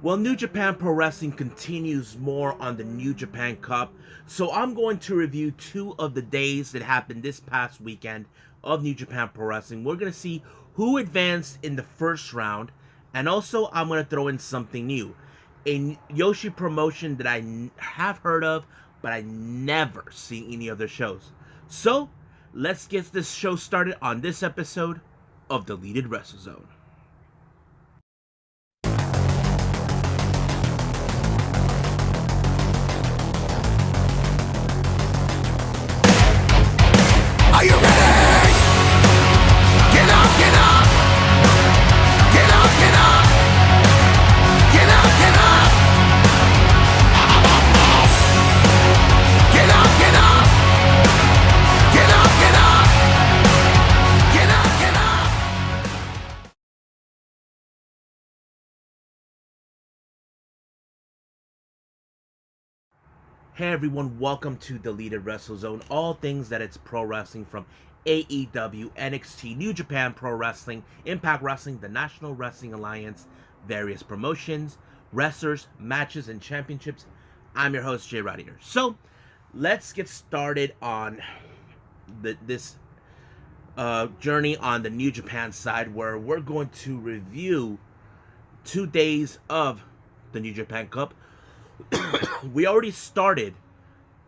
Well, New Japan Pro Wrestling continues more on the New Japan Cup, so I'm going to review two of the days that happened this past weekend of New Japan Pro Wrestling. We're going to see who advanced in the first round, and also I'm going to throw in something new. A Joshi promotion that I have heard of, but I never seen any of their shows. So, let's get this show started on this episode of Deleted Wrestle Zone. Are you ready? Get up, get up! Get up, get up! Get up, get up! Get up, get up! Get up, get up! Get up, get up! Hey everyone, welcome to Deleted Wrestle Zone. All things that it's pro wrestling from AEW, NXT, New Japan Pro Wrestling, Impact Wrestling, the National Wrestling Alliance, various promotions, wrestlers, matches, and championships. I'm your host, Jay Radier. So, let's get started on this journey on the New Japan side, where we're going to review 2 days of the New Japan Cup. We already started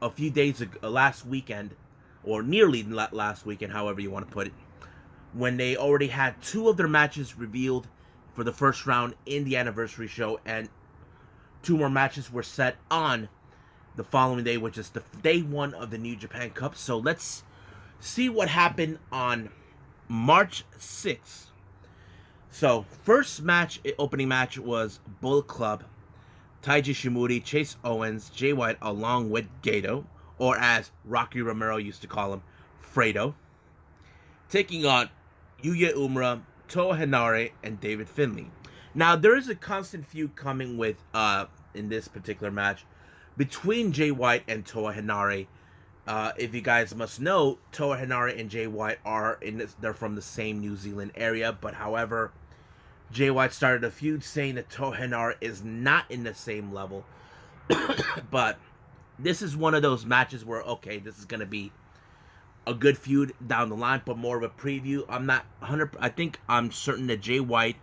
a few days ago, last weekend, or nearly last weekend, however you want to put it, when they already had 2 of their matches revealed for the first round in the anniversary show, and 2 more matches were set on the following day, which is the day 1 of the New Japan Cup. So let's see what happened on March 6th. So first match, opening match, was Bullet Club, Taiji Shimori, Chase Owens, Jay White, along with Gato, or as Rocky Romero used to call him, Fredo, taking on Yuya Uemura, Toa Henare, and David Finlay. Now, there is a constant feud coming with, in this particular match, between Jay White and Toa Henare. If you guys must know, Toa Henare and Jay White they're from the same New Zealand area, but however, Jay White started a feud saying that Toa Henare is not in the same level. But this is one of those matches where, okay, this is going to be a good feud down the line, but more of a preview. I'm not 100%, I'm certain that Jay White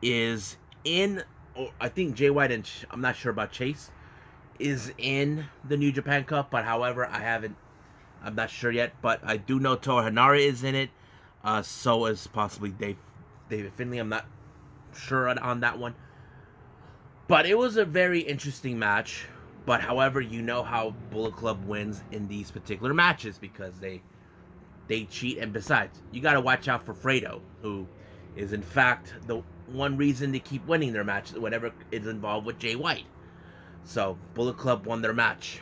is in, or I think Jay White and, I'm not sure about Chase, is in the New Japan Cup, but however, I'm not sure yet, but I do know Toa Henare is in it, so is possibly David Finlay. I'm not sure on that one. But it was a very interesting match. But however, you know how Bullet Club wins in these particular matches, because they cheat, and besides, you got to watch out for Fredo, who is in fact the one reason they keep winning their matches whenever it's involved with Jay White. So Bullet Club won their match.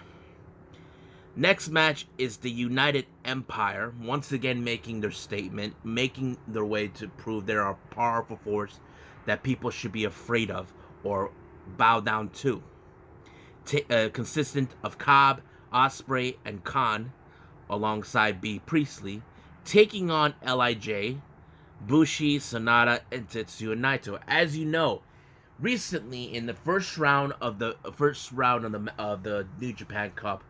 Next match is the United Empire, once again making their statement, making their way to prove they're a powerful force that people should be afraid of or bow down to. Consistent of Cobb, Ospreay, and Khan, alongside B. Priestley, taking on LIJ, Bushi, Sonata, and Tetsuya Naito. As you know, recently in the first round of the New Japan Cup,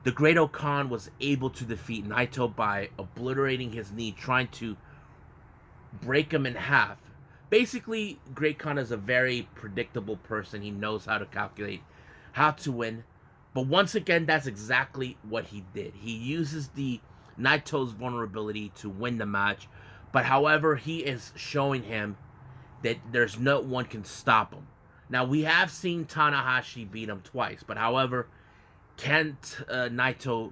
the Great Khan was able to defeat Naito by obliterating his knee, trying to break him in half. Basically, Great Khan is a very predictable person. He knows how to calculate how to win. But once again, that's exactly what he did. He uses the Naito's vulnerability to win the match. But however, he is showing him that there's no one can stop him. Now, we have seen Tanahashi beat him twice. But however, can Naito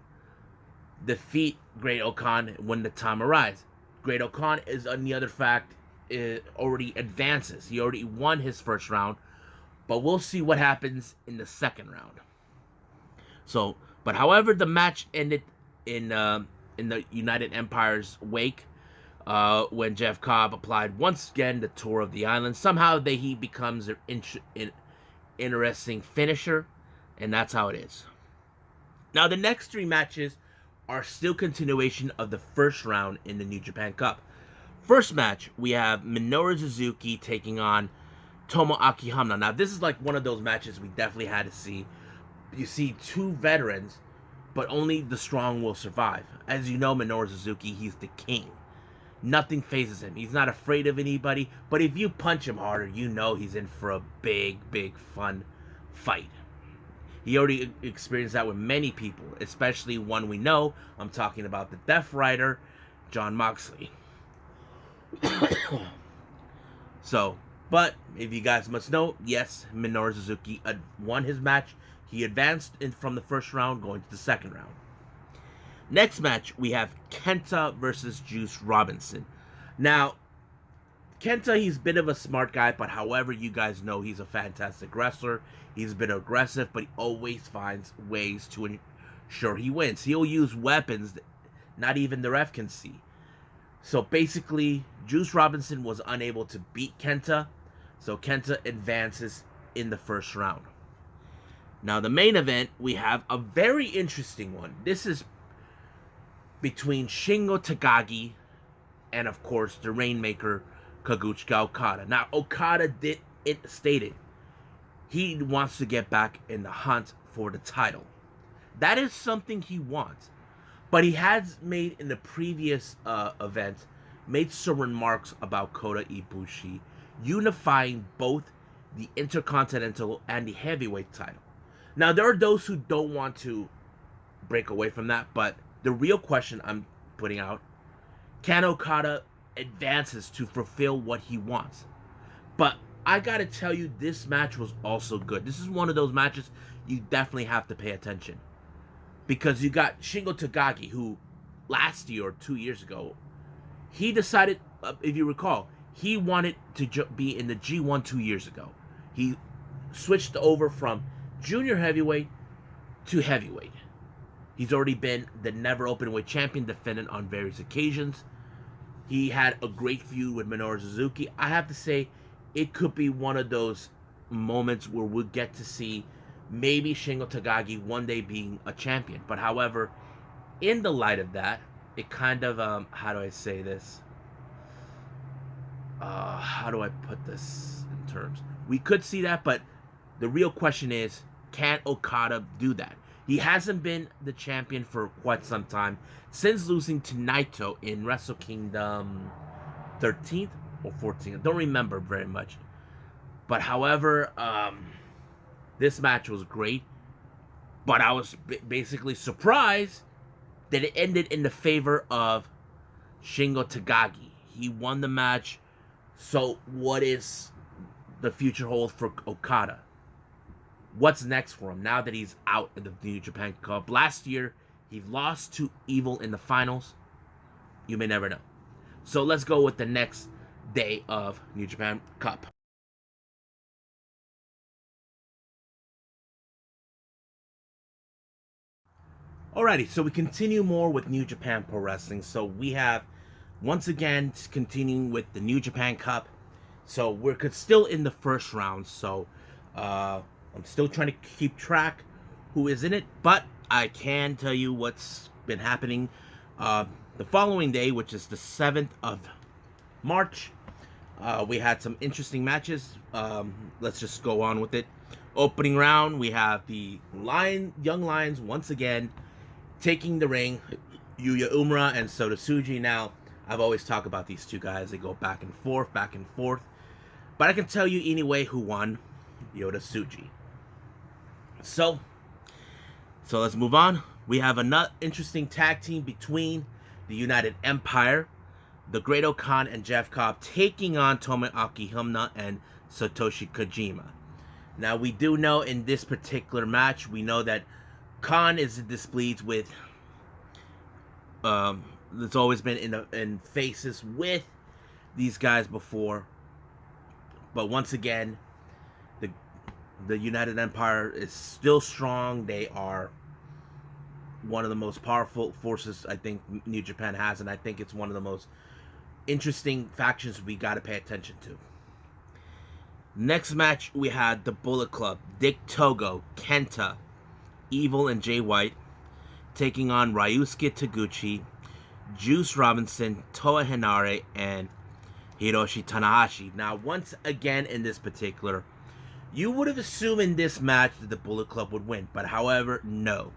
defeat Great Khan when the time arrives? Great Khan is, on the other fact, already advances. He already won his first round, but we'll see what happens in the second round. So, but however, the match ended in the United Empire's wake when Jeff Cobb applied once again the Tour of the Island. Somehow he becomes an interesting finisher, and that's how it is. Now, the next 3 matches are still continuation of the first round in the New Japan Cup. First match, we have Minoru Suzuki taking on Tomoaki Hamna. Now, this is like one of those matches we definitely had to see. You see two veterans, but only the strong will survive. As you know, Minoru Suzuki, he's the king. Nothing phases him. He's not afraid of anybody, but if you punch him harder, you know he's in for a big, big, fun fight. He already experienced that with many people, especially one we know. I'm talking about the Death Rider, Jon Moxley. So, but if you guys must know, yes, Minoru Suzuki won his match. He advanced from the first round, going to the second round. Next match, we have Kenta versus Juice Robinson. Now, Kenta, he's a bit of a smart guy, but however, you guys know he's a fantastic wrestler. He's been aggressive, but he always finds ways to ensure he wins. He'll use weapons that not even the ref can see. So basically, Juice Robinson was unable to beat Kenta, so Kenta advances in the first round. Now, the main event, we have a very interesting one. This is between Shingo Takagi and, of course, the Rainmaker, Kazuchika Okada. Now, Okada stated he wants to get back in the hunt for the title. That is something he wants. But he has made, in the previous event, made some remarks about Kota Ibushi unifying both the Intercontinental and the Heavyweight title. Now, there are those who don't want to break away from that, but the real question I'm putting out, can Okada advances to fulfill what he wants? But I gotta tell you, this match was also good. This is one of those matches you definitely have to pay attention. Because you got Shingo Takagi, who last year or 2 years ago, he decided, if you recall, he wanted to be in the G1 2 years ago. He switched over from junior heavyweight to heavyweight. He's already been the never openweight champion, defendant on various occasions. He had a great feud with Minoru Suzuki. I have to say, it could be one of those moments where we'll get to see maybe Shingo Takagi one day being a champion. But however, in the light of that, it kind of, how do I say this? How do I put this in terms? We could see that, but the real question is, can Okada do that? He hasn't been the champion for quite some time, since losing to Naito in Wrestle Kingdom 13th or 14th. I don't remember very much. But however, this match was great. But I was basically surprised that it ended in the favor of Shingo Takagi. He won the match. So what is the future hold for Okada? What's next for him now that he's out in the New Japan Cup? Last year, he lost to Evil in the finals. You may never know. So let's go with the next day of New Japan Cup. Alrighty, so we continue more with New Japan Pro Wrestling. So we have, once again, continuing with the New Japan Cup. So we're still in the first round. So, I'm still trying to keep track who is in it, but I can tell you what's been happening. The following day, which is the 7th of March, we had some interesting matches. Let's just go on with it. Opening round, we have the Young Lions once again taking the ring. Yuya Uemura and Sota Tsuji. Now, I've always talked about these two guys. They go back and forth, back and forth. But I can tell you anyway who won. Yota Tsuji. So let's move on. We have another interesting tag team between the United Empire, the Great Khan and Jeff Cobb, taking on Tomoaki Hamna and Satoshi Kojima. Now, we do know in this particular match, we know that Khan is displeased with, it's always been in faces with these guys before. But once again, the United Empire is still strong. They are one of the most powerful forces I think New Japan has, and I think it's one of the most interesting factions we got to pay attention to. Next match, we had the Bullet Club, Dick Togo, Kenta, Evil, and Jay White taking on Ryusuke Taguchi, Juice Robinson, Toa Henare, and Hiroshi Tanahashi. Now, once again in this particular, you would have assumed in this match that the Bullet Club would win, but however, no.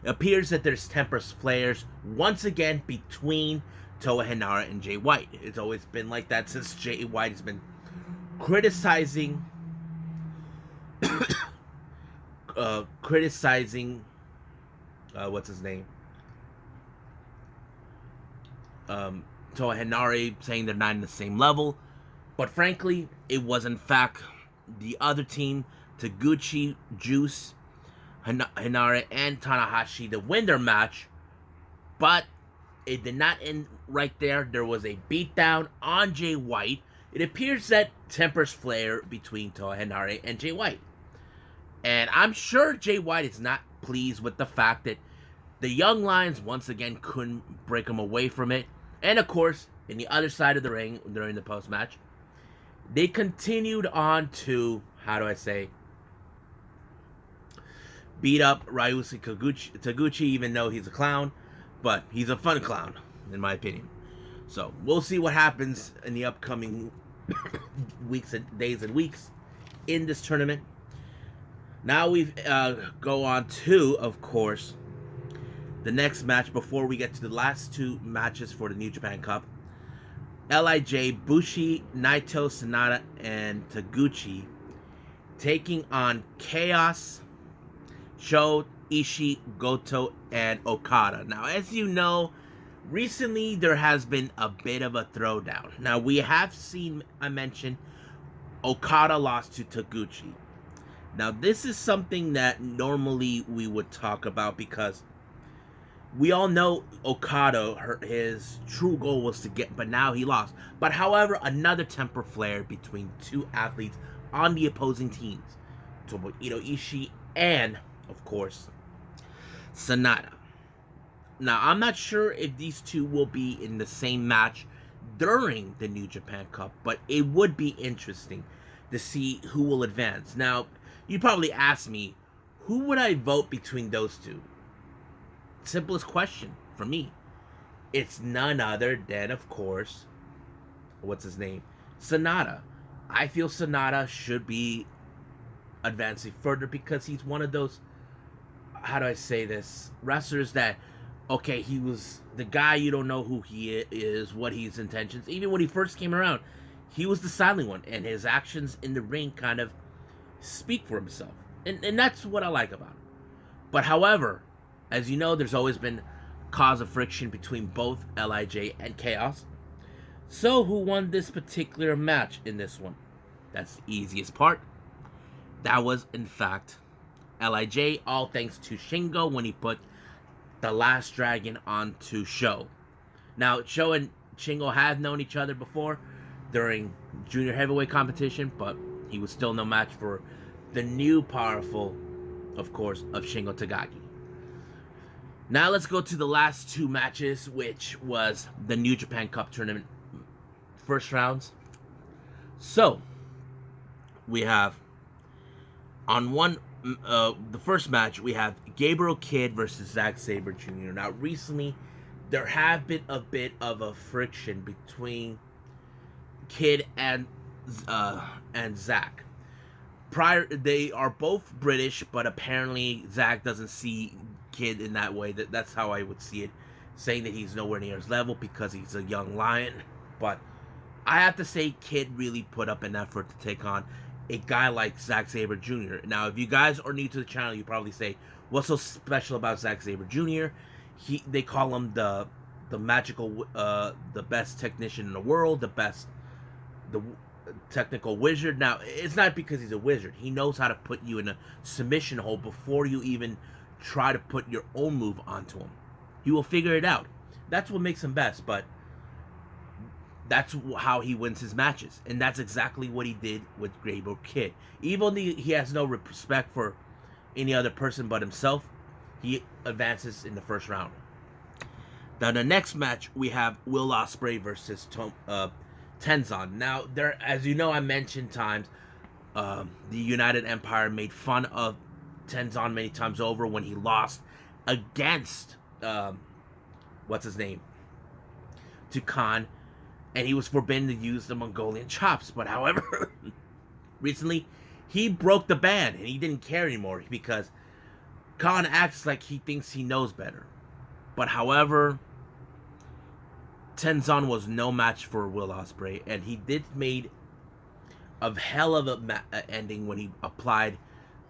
It appears that there's tempers flares once again between Toa Henare and Jay White. It's always been like that since Jay White has been criticizing what's his name? Toa Henare, saying they're not in the same level. But frankly, it was in fact the other team, Taguchi, Juice, Henare, and Tanahashi, to win their match. But it did not end right there. There was a beatdown on Jay White. It appears that tempers flare between Toa Henare and Jay White. And I'm sure Jay White is not pleased with the fact that the Young Lions once again couldn't break him away from it. And of course, in the other side of the ring during the post-match, they continued on to, beat up Ryusuke Taguchi, even though he's a clown. But he's a fun clown, in my opinion. So, we'll see what happens in the upcoming days and weeks in this tournament. Now we go on to, of course, the next match before we get to the last two matches for the New Japan Cup. LIJ, Bushi, Naito, Sanada, and Taguchi taking on Chaos, Sho, Ishii, Goto, and Okada. Now, as you know, recently there has been a bit of a throwdown. Now, we have seen, I mentioned, Okada lost to Taguchi. Now, this is something that normally we would talk about because we all know Okada, his true goal was to get, but now he lost. But however, another temper flare between two athletes on the opposing teams, Tomohiro Ishii and, of course, Sanada. Now, I'm not sure if these two will be in the same match during the New Japan Cup, but it would be interesting to see who will advance. Now, you probably ask me, who would I vote between those two? Simplest question for me. It's none other than, of course, what's his name? Sanada. I feel Sanada should be advancing further because he's one of those, wrestlers that, okay, he was the guy you don't know who he is, what his intentions. Even when he first came around, he was the silent one, and his actions in the ring kind of speak for himself. And that's what I like about him. But however, as you know, there's always been cause of friction between both LIJ and Chaos. So who won this particular match in this one? That's the easiest part. That was, in fact, LIJ, all thanks to Shingo when he put the Last Dragon onto Sho. Now, Sho and Shingo have known each other before during junior heavyweight competition, but he was still no match for the new powerful, of course, of Shingo Takagi. Now let's go to the last two matches, which was the New Japan Cup tournament first rounds. So, we have on the first match, we have Gabriel Kidd versus Zack Sabre Jr. Now, recently, there have been a bit of a friction between Kidd and Zack. They are both British, but apparently Zack doesn't see Kidd in that way. That's how I would see it, saying that he's nowhere near his level because he's a young lion. But I have to say, Kidd really put up an effort to take on a guy like Zack Sabre Jr. Now, if you guys are new to the channel, you probably say, what's so special about Zack Sabre Jr.? They call him the magical, the best technician in the world, the technical wizard. Now, it's not because he's a wizard. He knows how to put you in a submission hold before you even try to put your own move onto him. He will figure it out. That's what makes him best, but that's how he wins his matches. And that's exactly what he did with Gabriel Kidd. Even though he has no respect for any other person but himself, he advances in the first round. Now, the next match, we have Will Ospreay versus Tenzan. Now, as you know, I mentioned times, the United Empire made fun of Tenzan many times over when he lost against, to Khan. and he was forbidden to use the Mongolian chops. But however, recently he broke the ban and he didn't care anymore because Khan acts like he thinks he knows better. But however, Tenzan was no match for Will Ospreay, and he did made a hell of a ending when he applied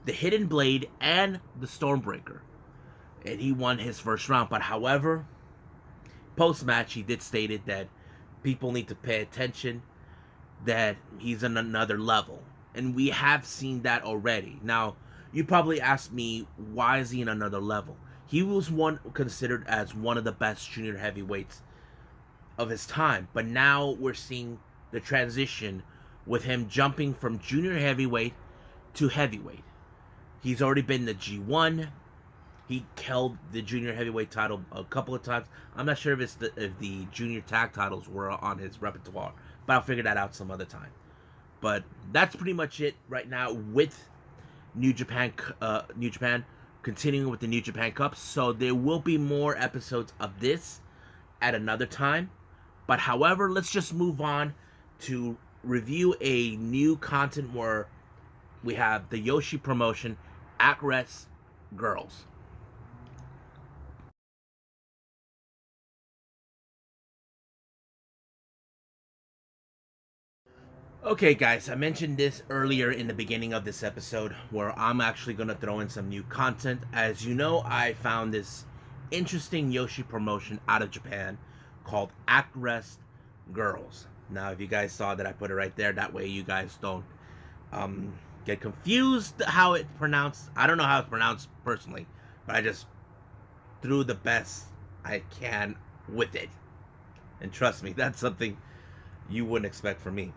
the Hidden Blade and the Stormbreaker, and he won his first round. But however, post match he did stated that people need to pay attention, that he's on another level, and we have seen that already. Now, you probably asked me, why is he in another level? He was considered as one of the best junior heavyweights of his time, but now we're seeing the transition with him jumping from junior heavyweight to heavyweight. He's already been the G1. He held the junior heavyweight title a couple of times. I'm not sure if the junior tag titles were on his repertoire, but I'll figure that out some other time. But that's pretty much it right now with New Japan. New Japan continuing with the New Japan Cup. So there will be more episodes of this at another time. But however, let's just move on to review a new content where we have the Joshi promotion, Actwres Girl'z. Okay guys, I mentioned this earlier in the beginning of this episode where I'm actually going to throw in some new content. As you know, I found this interesting Joshi promotion out of Japan called Actwres Girl'z. Now, if you guys saw that I put it right there, that way you guys don't get confused how it's pronounced. I don't know how it's pronounced personally, but I just threw the best I can with it. And trust me, that's something you wouldn't expect from me.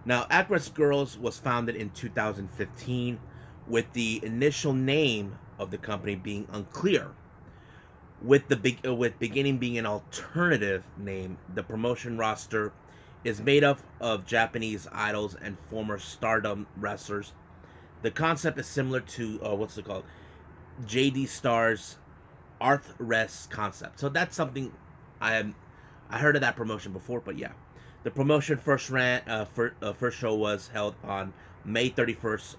Now, Actwres Girl'z was founded in 2015 with the initial name of the company being unclear. With beginning being an alternative name, the promotion roster is made up of Japanese idols and former Stardom wrestlers. The concept is similar to what's it called, JD Star's Actwres concept. So that's something I heard of that promotion before, but yeah. The promotion first show was held on May 31st,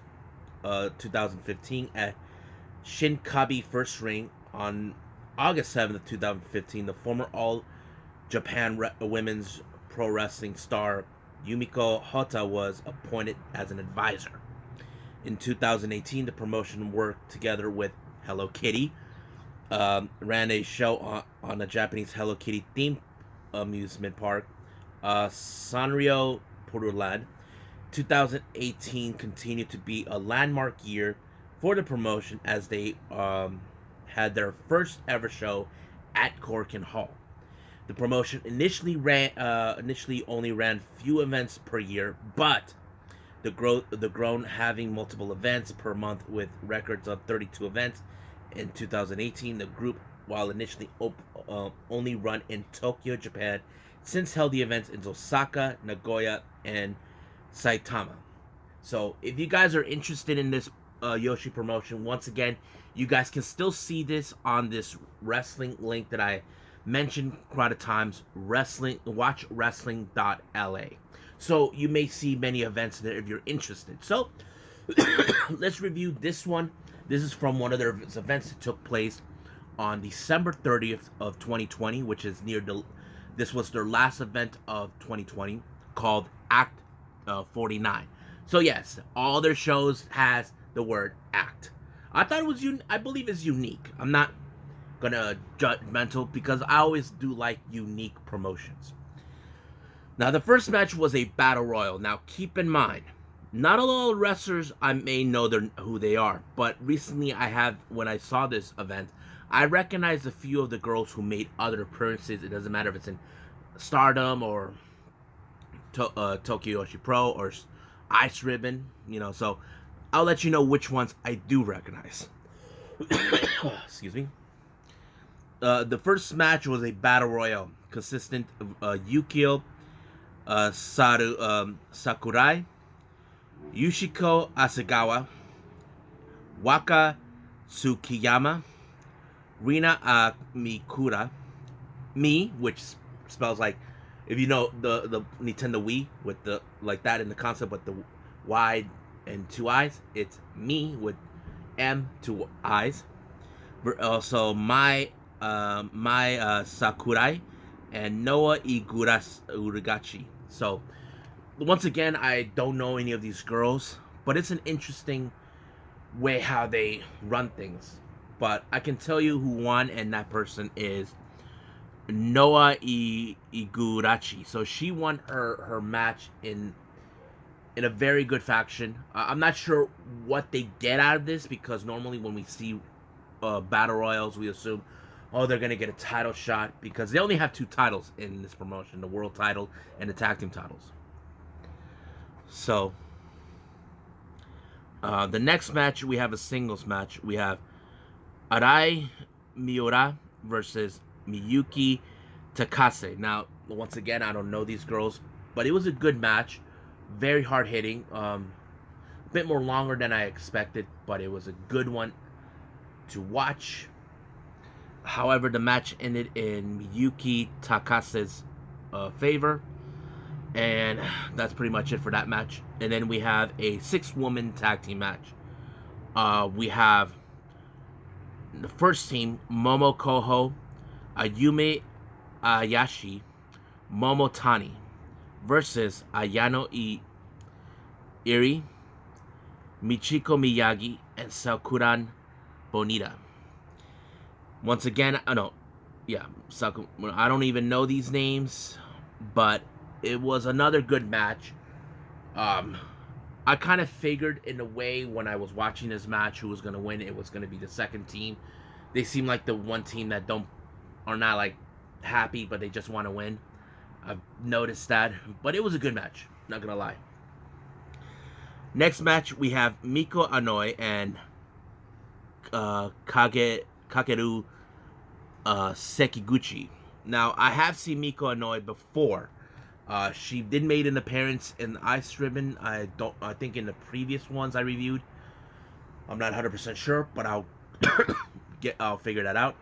2015 at Shinkabi First Ring. On August 7th, 2015, the former All Japan Women's Pro Wrestling star Yumiko Hotta was appointed as an advisor. In 2018, the promotion worked together with Hello Kitty, ran a show on a Japanese Hello Kitty themed amusement park, Sanrio Puruland. 2018 continued to be a landmark year for the promotion as they had their first ever show at Korakuen Hall. The promotion initially only ran few events per year, but the grown having multiple events per month with records of 32 events in 2018. The group, while initially only run in Tokyo, Japan, since held the events in Osaka, Nagoya, and Saitama. So if you guys are interested in this Joshi promotion, once again, you guys can still see this on this wrestling link that I mentioned quite a times, watchwrestling.la. So you may see many events there if you're interested. So let's review this one. This is from one of their events that took place on December 30th of 2020, which is this was their last event of 2020, called Act 49. So yes, all their shows has the word act. I thought it was I believe it's unique. I'm not gonna judgmental because I always do like unique promotions. Now the first match was a battle royal. Now keep in mind, not all wrestlers I may know who they are, but recently when I saw this event, I recognized a few of the girls who made other appearances. It doesn't matter if it's in Stardom or Tokyo Joshi Pro or Ice Ribbon, so I'll let you know which ones I do recognize. Excuse me. The first match was a battle royal consistent of Yukio Sakurai, Yushiko Asagawa, Waka Tsukiyama, Rina Mikura, which spells like if you know the Nintendo Wii with the like that in the concept with the wide and two eyes, it's me with M two eyes. Also my Sakurai and Noah Uragachi. So once again, I don't know any of these girls, but it's an interesting way how they run things. But I can tell you who won, and that person is Noah Igurashi. So she won her match in a very good faction. I'm not sure what they get out of this because normally when we see battle royals, we assume, oh, they're gonna get a title shot because they only have two titles in this promotion: the world title and the tag team titles. So the next match we have a singles match. We have Arai Miura versus Miyuki Takase. Now, once again, I don't know these girls, but it was a good match. Very hard hitting. A bit more longer than I expected, but it was a good one to watch. However, the match ended in Miyuki Takase's favor. And that's pretty much it for that match. And then we have a 6-woman tag team match. We have the first team, Momo Koho, Ayume Ayashi, Momotani versus Ayano Iri, Michiko Miyagi, and Sakuran Bonita. Once again, I don't even know these names, but it was another good match. I kind of figured in a way when I was watching this match who was going to win. It was going to be the second team. They seem like the one team that are not like happy, but they just want to win. I've noticed that, but it was a good match. Not gonna lie. Next match we have Miko Anoi and Kageru Sekiguchi. Now I have seen Miko Anoi before. She did made an appearance in Ice Ribbon. I think in the previous ones I reviewed. I'm not 100% sure, but I'll figure that out.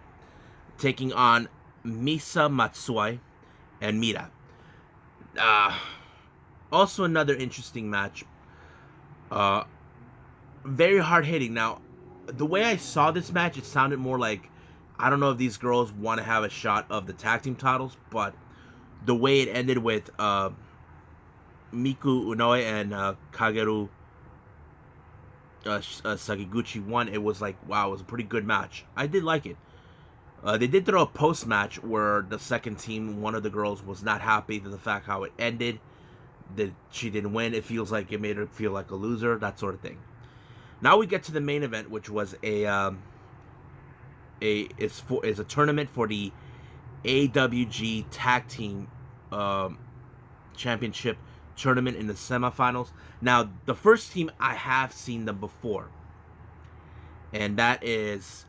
Taking on Misa Matsui and Mira. Also another interesting match. Very hard hitting. Now, the way I saw this match, it sounded more like, I don't know if these girls want to have a shot of the tag team titles, but the way it ended with Miku Unoi and Kageru Sakiguchi won, it was like, wow, it was a pretty good match. I did like it. They did throw a post match where the second team, one of the girls, was not happy to the fact how it ended. That she didn't win. It feels like it made her feel like a loser, that sort of thing. Now we get to the main event, which was a tournament for the AWG Tag Team Championship tournament in the semifinals. Now, the first team, I have seen them before, and that is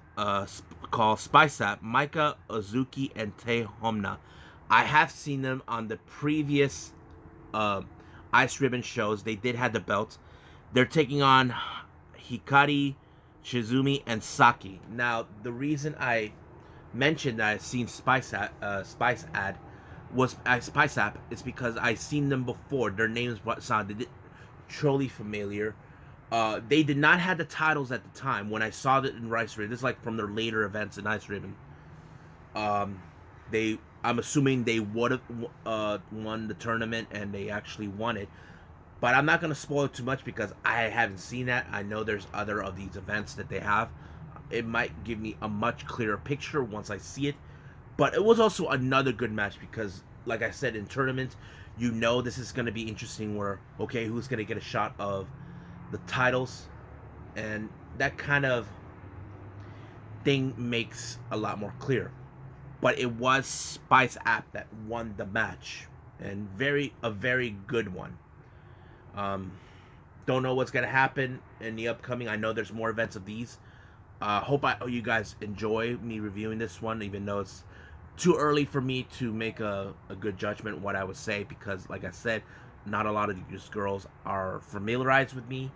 called Spice Up, Maika Ozuki and Tei Homna. I have seen them on the previous Ice Ribbon shows. They did have the belts. They're taking on Hikari, Shizumi, and Saki. Now, the reason I mentioned that I've seen Spice App is because I've seen them before. Their names sounded truly familiar. They did not have the titles at the time when I saw that in Ice Ribbon. This is like from their later events in Ice Ribbon. I'm assuming they would have won the tournament, and they actually won it. But I'm not going to spoil it too much because I haven't seen that. I know there's other of these events that they have. It might give me a much clearer picture once I see it. But it was also another good match because, like I said, in tournaments, you know this is going to be interesting where, okay, who's going to get a shot of the titles? And that kind of thing makes a lot more clear. But it was Spice App that won the match, and a very good one. Don't know what's gonna happen in the upcoming. I know there's more events of these. Hope you guys enjoy me reviewing this one, even though it's too early for me to make a good judgment what I would say, because like I said, not a lot of these girls are familiarized with me,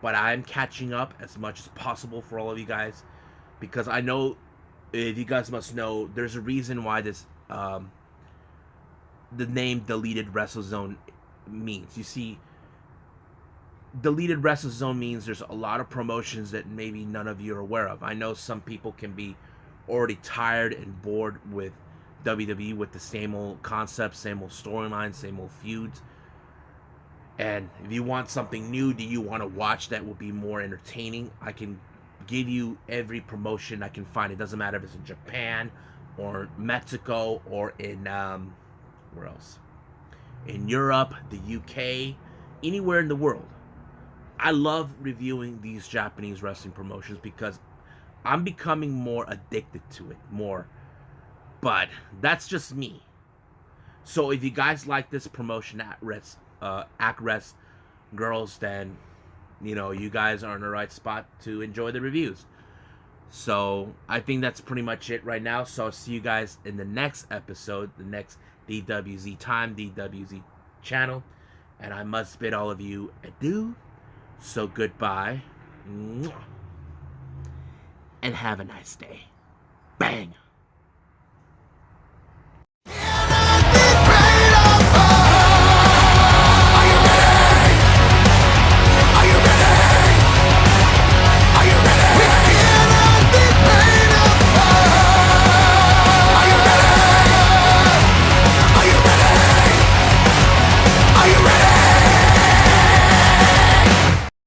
but I'm catching up as much as possible for all of you guys, because I know, if you guys must know, there's a reason why this the name Deleted WrestleZone means. You see, Deleted WrestleZone means there's a lot of promotions that maybe none of you are aware of. I know some people can be already tired and bored with WWE, with the same old concepts, same old storylines, same old feuds. And if you want something new, do you want to watch that will be more entertaining? I can give you every promotion I can find. It doesn't matter if it's in Japan or Mexico or in where else? In Europe, the UK, anywhere in the world. I love reviewing these Japanese wrestling promotions because I'm becoming more addicted to it more. But that's just me. So if you guys like this promotion at Actwres Girl'z, then you guys are in the right spot to enjoy the reviews. So I think that's pretty much it right now. So I'll see you guys in the next episode, the next DWZ time, DWZ channel. And I must bid all of you adieu. So goodbye. And have a nice day. Bang.